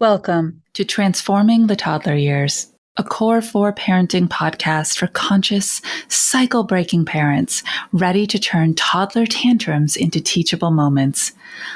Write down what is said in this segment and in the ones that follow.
Welcome to Transforming the Toddler Years, a Core 4 parenting podcast for conscious, cycle-breaking parents ready to turn toddler tantrums into teachable moments.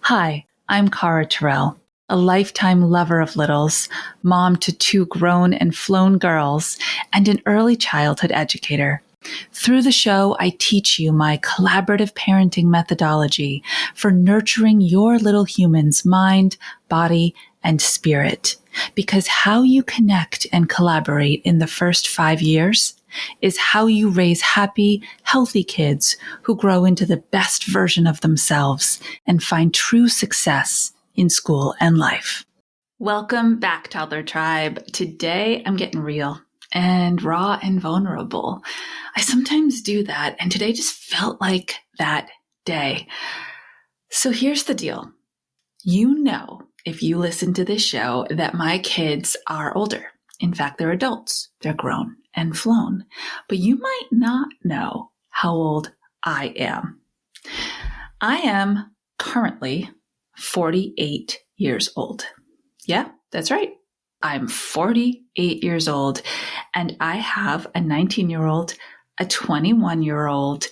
Hi, I'm Cara Tyrrell, a lifetime lover of littles, mom to 2 grown and flown girls, and an early childhood educator. Through the show, I teach you my collaborative parenting methodology for nurturing your little human's mind, body, and spirit. Because how you connect and collaborate in the first 5 years is how you raise happy, healthy kids who grow into the best version of themselves and find true success in school and life. Welcome back, Toddler Tribe. Today, I'm getting real and raw and vulnerable. I sometimes do that, and today just felt like that day. So here's the deal. You know, if you listen to this show, that my kids are older. In fact, they're adults. They're grown and flown. But you might not know how old I am. I am currently 48 years old. Yeah, that's right. I'm 48 years old, and I have a 19-year-old, a 21-year-old,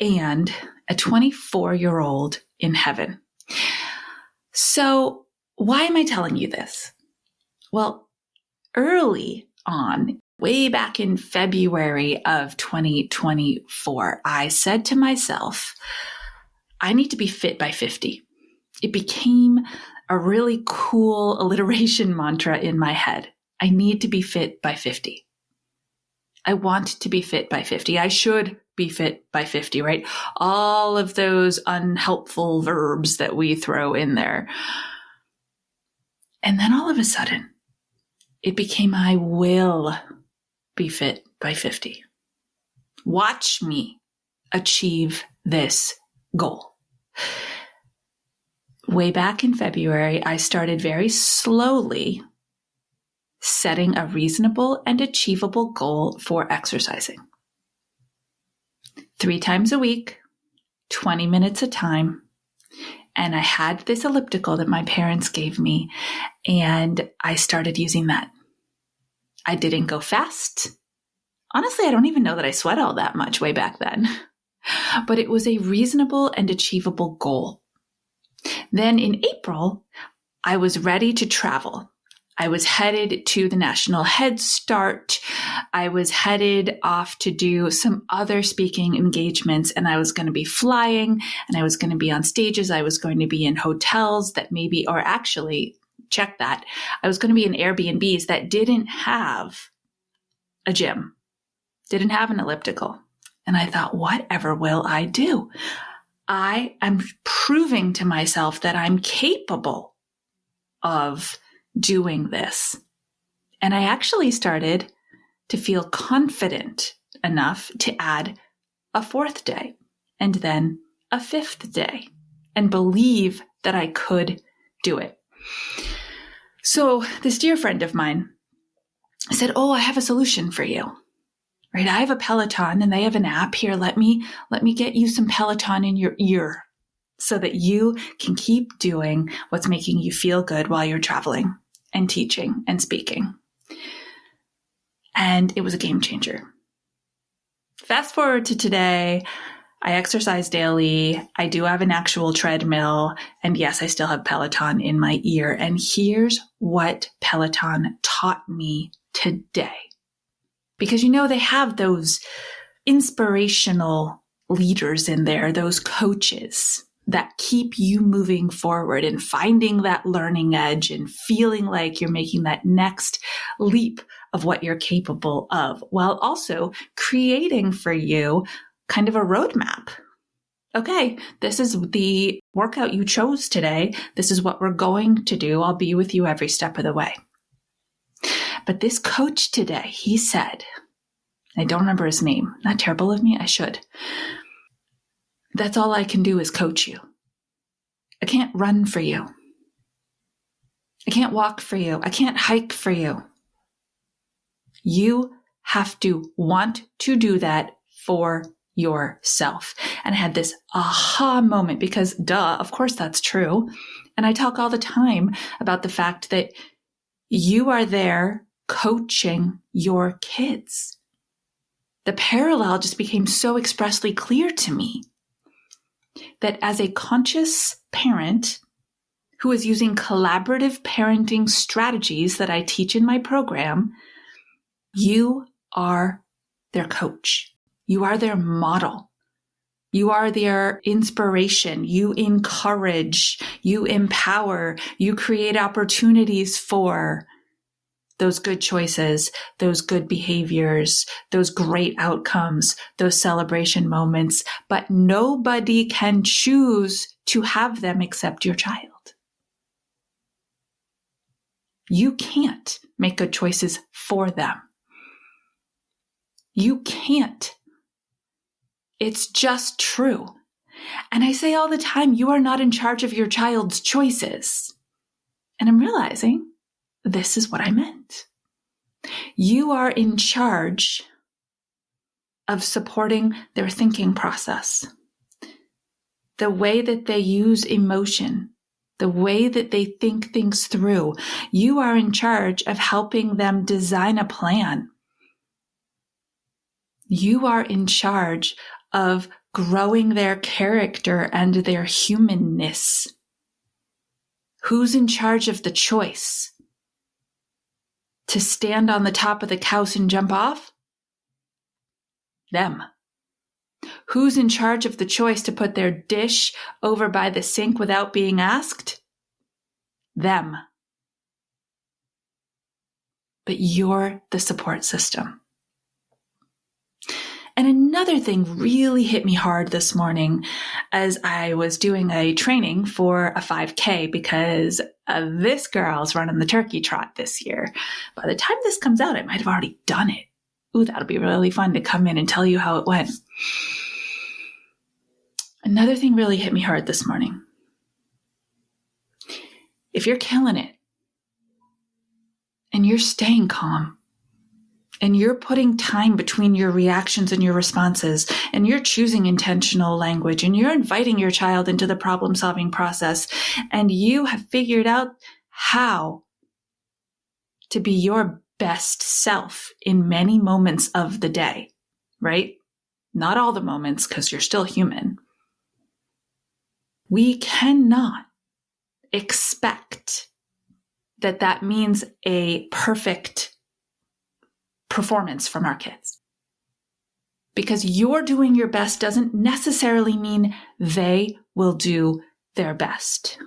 and a 24-year-old in heaven. So why am I telling you this? Well, early on, way back in February of 2024, I said to myself, I need to be fit by 50. It became a really cool alliteration mantra in my head. I need to be fit by 50. I want to be fit by 50. I should be fit by 50, right? All of those unhelpful verbs that we throw in there. And then all of a sudden, it became I will be fit by 50. Watch me achieve this goal. Way back in February, I started very slowly setting a reasonable and achievable goal for exercising. 3 times a week, 20 minutes a time. And I had this elliptical that my parents gave me, and I started using that. I didn't go fast. Honestly, I don't even know that I sweat all that much way back then. But it was a reasonable and achievable goal. Then in April, I was ready to travel. I was headed to the National Head Start. I was headed off to do some other speaking engagements, and I was going to be flying, and I was going to be on stages. I was going to be in hotels that maybe, or actually, check that, I was going to be in Airbnbs that didn't have a gym, didn't have an elliptical. And I thought, whatever will I do? I am proving to myself that I'm capable of doing this. And I actually started to feel confident enough to add a 4th day and then a 5th day and believe that I could do it. So this dear friend of mine said, oh, I have a solution for you. Right? I have a Peloton and they have an app here. Let me get you some Peloton in your ear so that you can keep doing what's making you feel good while you're traveling and teaching and speaking. And it was a game changer. Fast forward to today, I exercise daily. I do have an actual treadmill. And yes, I still have Peloton in my ear. And here's what Peloton taught me today. Because, you know, they have those inspirational leaders in there, those coaches that keep you moving forward and finding that learning edge and feeling like you're making that next leap of what you're capable of, while also creating for you kind of a roadmap. Okay, this is the workout you chose today. This is what we're going to do. I'll be with you every step of the way. But this coach today, he said, I don't remember his name. Not terrible of me. I should. That's all I can do is coach you. I can't run for you. I can't walk for you. I can't hike for you. You have to want to do that for yourself. And I had this aha moment because, duh, of course that's true. And I talk all the time about the fact that You are there coaching your kids. The parallel just became so expressly clear to me that as a conscious parent who is using collaborative parenting strategies that I teach in my program, you are their coach. You are their model. You are their inspiration. You encourage, you empower, you create opportunities for those good choices, those good behaviors, those great outcomes, those celebration moments, but nobody can choose to have them except your child. You can't make good choices for them. You can't. It's just true. And I say all the time, you are not in charge of your child's choices. And I'm realizing this is what I meant. You are in charge of supporting their thinking process, the way that they use emotion, the way that they think things through. You are in charge of helping them design a plan. You are in charge of growing their character and their humanness. Who's in charge of the choice? To stand on the top of the couch and jump off? Them. Who's in charge of the choice to put their dish over by the sink without being asked? Them. But you're the support system. And another thing really hit me hard this morning as I was doing a training for a 5K because this girl's running the turkey trot this year. By the time this comes out, I might have already done it. Ooh, that'll be really fun to come in and tell you how it went. Another thing really hit me hard this morning. If you're killing it and you're staying calm, and you're putting time between your reactions and your responses, and you're choosing intentional language, and you're inviting your child into the problem-solving process, and you have figured out how to be your best self in many moments of the day, right? Not all the moments, because you're still human. We cannot expect that that means a perfect performance from our kids. Because you're doing your best doesn't necessarily mean they will do their best.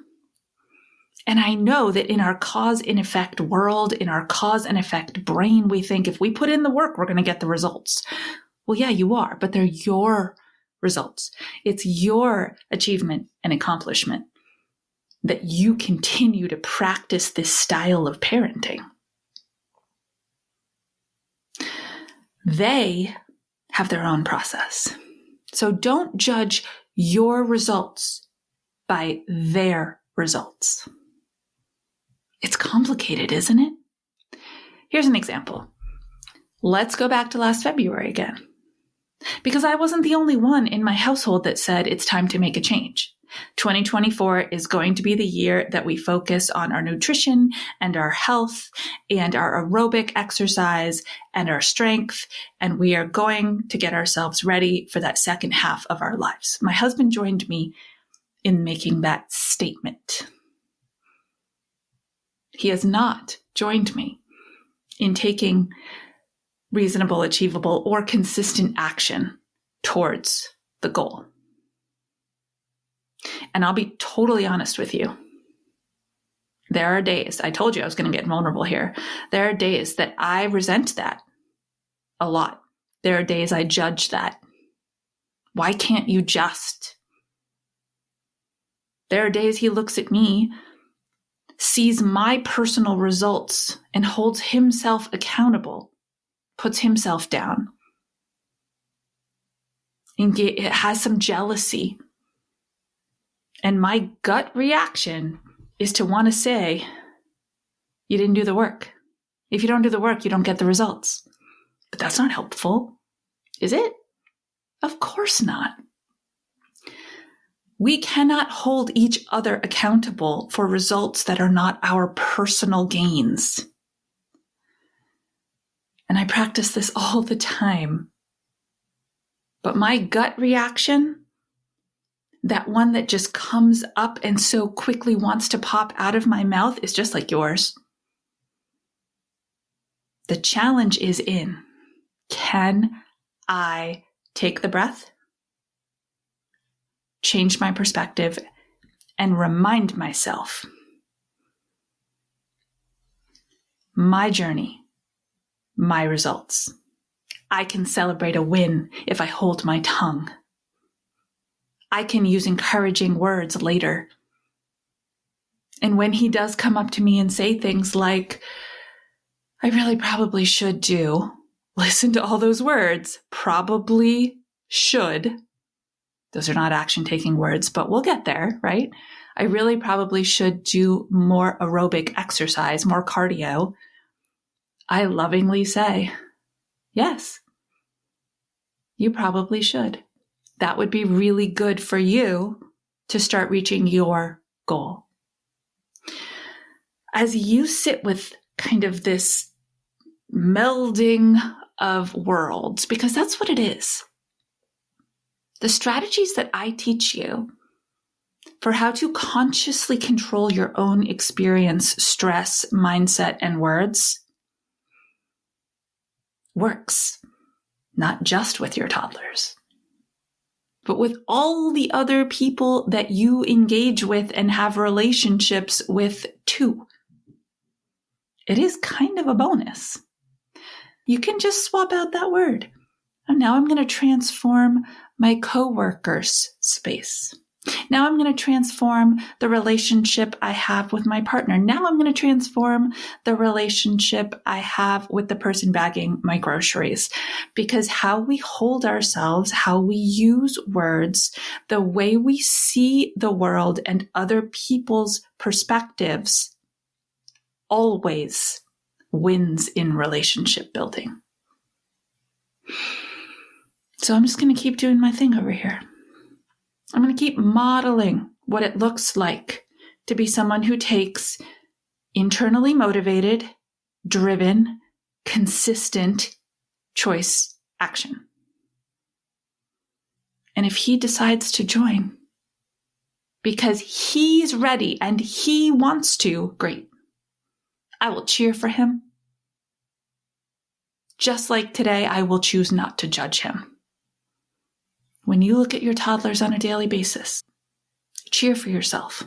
And I know that in our cause and effect world, in our cause and effect brain, we think if we put in the work, we're going to get the results. Well, yeah, you are, but they're your results. It's your achievement and accomplishment that you continue to practice this style of parenting. They have their own process. So don't judge your results by their results. It's complicated, isn't it? Here's an example. Let's go back to last February again. Because I wasn't the only one in my household that said it's time to make a change. 2024 is going to be the year that we focus on our nutrition and our health and our aerobic exercise and our strength, and we are going to get ourselves ready for that second half of our lives. My husband joined me in making that statement. He has not joined me in taking reasonable, achievable, or consistent action towards the goal. And I'll be totally honest with you. There are days, I told you I was going to get vulnerable here. There are days that I resent that a lot. There are days I judge that. Why can't you just? There are days he looks at me, sees my personal results, and holds himself accountable, puts himself down. And it has some jealousy. And my gut reaction is to want to say, you didn't do the work. If you don't do the work, you don't get the results. But that's not helpful, is it? Of course not. We cannot hold each other accountable for results that are not our personal gains. And I practice this all the time. But my gut reaction, that one that just comes up and so quickly wants to pop out of my mouth, is just like yours. The challenge is in, can I take the breath, change my perspective, and remind myself my journey, my results. I can celebrate a win if I hold my tongue. I can use encouraging words later. And when he does come up to me and say things like, I really probably should do, listen to all those words, probably should. Those are not action-taking words, but we'll get there, right? I really probably should do more aerobic exercise, more cardio. I lovingly say, yes, you probably should. That would be really good for you to start reaching your goal. As you sit with kind of this melding of worlds, because that's what it is. The strategies that I teach you for how to consciously control your own experience, stress, mindset, and words works, not just with your toddlers, but with all the other people that you engage with and have relationships with too. It is kind of a bonus. You can just swap out that word. And now I'm going to transform my coworker's space. Now I'm going to transform the relationship I have with my partner. Now I'm going to transform the relationship I have with the person bagging my groceries. Because how we hold ourselves, how we use words, the way we see the world and other people's perspectives always wins in relationship building. So I'm just going to keep doing my thing over here. I'm going to keep modeling what it looks like to be someone who takes internally motivated, driven, consistent choice action. And if he decides to join because he's ready and he wants to, great. I will cheer for him. Just like today, I will choose not to judge him. When you look at your toddlers on a daily basis, cheer for yourself.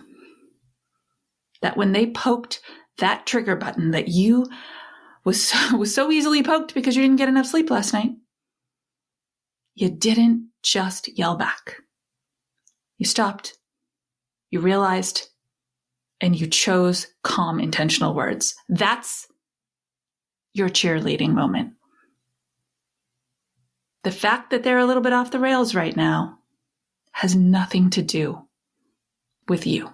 That when they poked that trigger button that you was so easily poked because you didn't get enough sleep last night, you didn't just yell back. You stopped, you realized, and you chose calm, intentional words. That's your cheerleading moment. The fact that they're a little bit off the rails right now has nothing to do with you.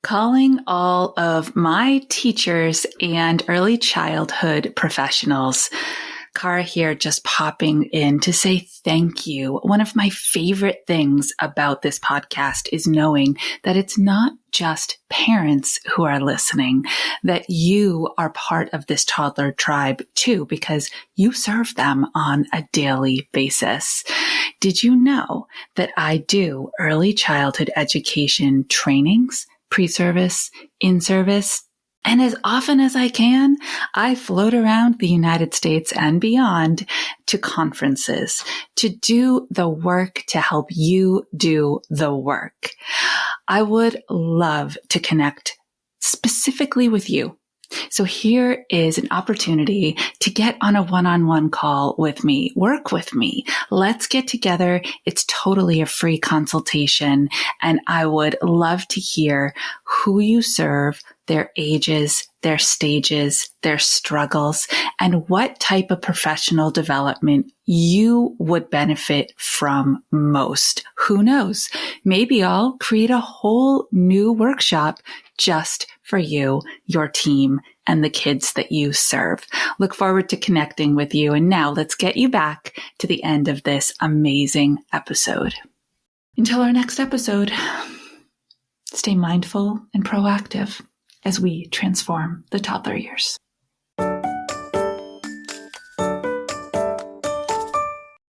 Calling all of my teachers and early childhood professionals. Cara here, just popping in to say thank you. One of my favorite things about this podcast is knowing that it's not just parents who are listening, that you are part of this toddler tribe too, because you serve them on a daily basis. Did you know that I do early childhood education trainings, pre-service, in-service? And as often as I can, I float around the United States and beyond to conferences to do the work to help you do the work. I would love to connect specifically with you. So here is an opportunity to get on a one-on-one call with me, work with me. Let's get together. It's totally a free consultation, and I would love to hear who you serve, their ages, their stages, their struggles, and what type of professional development you would benefit from most. Who knows? Maybe I'll create a whole new workshop just for you, your team, and the kids that you serve. Look forward to connecting with you. And now let's get you back to the end of this amazing episode. Until our next episode, stay mindful and proactive. as we transform the toddler years.